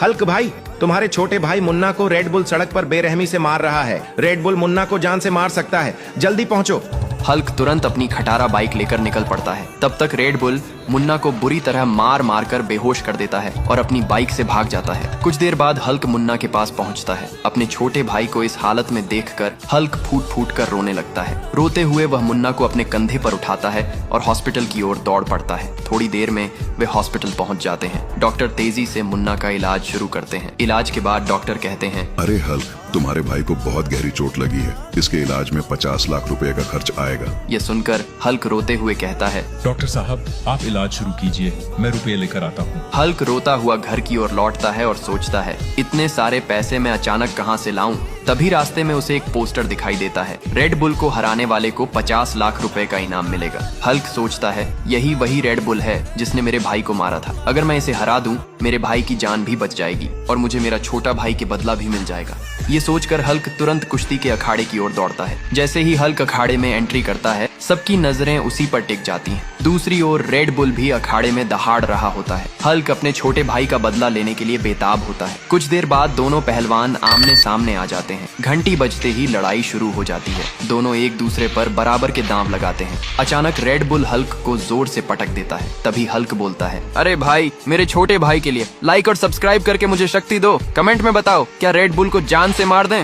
Hulk भाई, तुम्हारे छोटे भाई मुन्ना को रेड बुल सड़क पर बेरहमी से मार रहा है। रेड बुल मुन्ना को जान से मार सकता है, जल्दी पहुंचो। हल्क तुरंत अपनी खटारा बाइक लेकर निकल पड़ता है। तब तक रेड बुल मुन्ना को बुरी तरह मार मार कर बेहोश कर देता है और अपनी बाइक से भाग जाता है। कुछ देर बाद हल्क मुन्ना के पास पहुंचता है। अपने छोटे भाई को इस हालत में देखकर हल्क फूट फूट कर रोने लगता है। रोते हुए वह मुन्ना को अपने कंधे पर उठाता है और हॉस्पिटल की ओर दौड़ पड़ता है। थोड़ी देर में वे हॉस्पिटल पहुंच जाते हैं। डॉक्टर तेजी से मुन्ना का इलाज शुरू करते हैं। इलाज के बाद डॉक्टर कहते हैं, अरे हल्क, तुम्हारे भाई को बहुत गहरी चोट लगी है। इसके इलाज में 50 लाख रुपए का खर्च आएगा। ये सुनकर हल्क रोते हुए कहता है, डॉक्टर साहब आप इलाज शुरू कीजिए, मैं रुपये लेकर आता हूँ। हल्क रोता हुआ घर की ओर लौटता है और सोचता है, इतने सारे पैसे मैं अचानक कहाँ से लाऊं। तभी रास्ते में उसे एक पोस्टर दिखाई देता है। रेड बुल को हराने वाले को 50 लाख रुपए का इनाम मिलेगा। हल्क सोचता है, यही वही रेड बुल है जिसने मेरे भाई को मारा था। अगर मैं इसे हरा दूं, मेरे भाई की जान भी बच जाएगी और मुझे मेरा छोटा भाई के बदला भी मिल जाएगा। ये सोचकर हल्क तुरंत कुश्ती के अखाड़े की ओर दौड़ता है। जैसे ही हल्क अखाड़े में एंट्री करता है, सबकी नजरें उसी पर टिक जाती हैं। दूसरी ओर रेड बुल भी अखाड़े में दहाड़ रहा होता है। हल्क अपने छोटे भाई का बदला लेने के लिए बेताब होता है। कुछ देर बाद दोनों पहलवान आमने सामने आ जाते हैं। घंटी बजते ही लड़ाई शुरू हो जाती है। दोनों एक दूसरे पर बराबर के दांव लगाते हैं। अचानक रेड बुल हल्क को जोर से पटक देता है। तभी हल्क बोलता है, अरे भाई, मेरे छोटे भाई के लिए लाइक और सब्सक्राइब करके मुझे शक्ति दो। कमेंट में बताओ, क्या रेड बुल को जान से मार दें।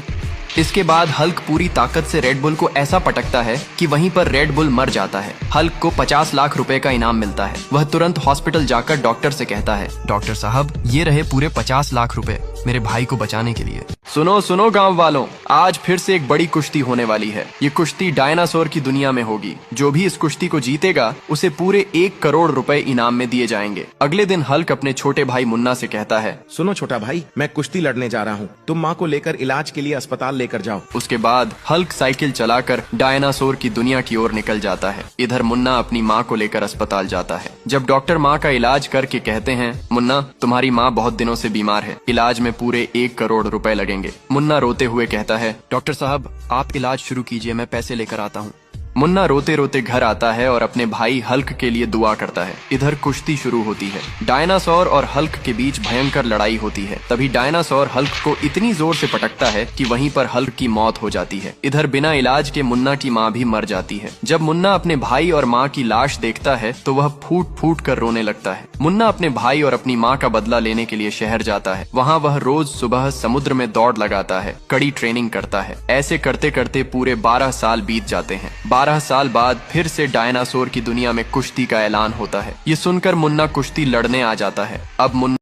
इसके बाद हल्क पूरी ताकत से रेड बुल को ऐसा पटकता है कि वहीं पर रेड बुल मर जाता है। हल्क को 50 लाख रुपए का इनाम मिलता है। वह तुरंत हॉस्पिटल जाकर डॉक्टर से कहता है, डॉक्टर साहब, ये रहे पूरे 50 लाख रुपए मेरे भाई को बचाने के लिए। सुनो सुनो गांव वालों, आज फिर से एक बड़ी कुश्ती होने वाली है। ये कुश्ती डायनासोर की दुनिया में होगी। जो भी इस कुश्ती को जीतेगा उसे पूरे 1 करोड़ रुपए इनाम में दिए जाएंगे। अगले दिन हल्क अपने छोटे भाई मुन्ना से कहता है, सुनो छोटा भाई, मैं कुश्ती लड़ने जा रहा हूँ, तुम माँ को लेकर इलाज के लिए अस्पताल लेकर जाओ। उसके बाद हल्क साइकिल चलाकर डायनासोर की दुनिया की ओर निकल जाता है। इधर मुन्ना अपनी माँ को लेकर अस्पताल जाता है। जब डॉक्टर माँ का इलाज करके कहते हैं, मुन्ना, तुम्हारी माँ बहुत दिनों से बीमार है, इलाज में पूरे 1 करोड़ रुपए लगेंगे। मुन्ना रोते हुए कहता है, डॉक्टर साहब आप इलाज शुरू कीजिए, मैं पैसे लेकर आता हूँ। मुन्ना रोते रोते घर आता है और अपने भाई हल्क के लिए दुआ करता है। इधर कुश्ती शुरू होती है। डायनासोर और हल्क के बीच भयंकर लड़ाई होती है। तभी डायनासोर हल्क को इतनी जोर से पटकता है कि वहीं पर हल्क की मौत हो जाती है। इधर बिना इलाज के मुन्ना की माँ भी मर जाती है। जब मुन्ना अपने भाई और माँ की लाश देखता है तो वह फूट फूट कर रोने लगता है। मुन्ना अपने भाई और अपनी माँ का बदला लेने के लिए शहर जाता है। वहाँ वह रोज सुबह समुद्र में दौड़ लगाता है, कड़ी ट्रेनिंग करता है। ऐसे करते करते पूरे 12 साल बीत जाते हैं। 12 साल बाद फिर से डायनासोर की दुनिया में कुश्ती का ऐलान होता है। ये सुनकर मुन्ना कुश्ती लड़ने आ जाता है। अब मुन्ना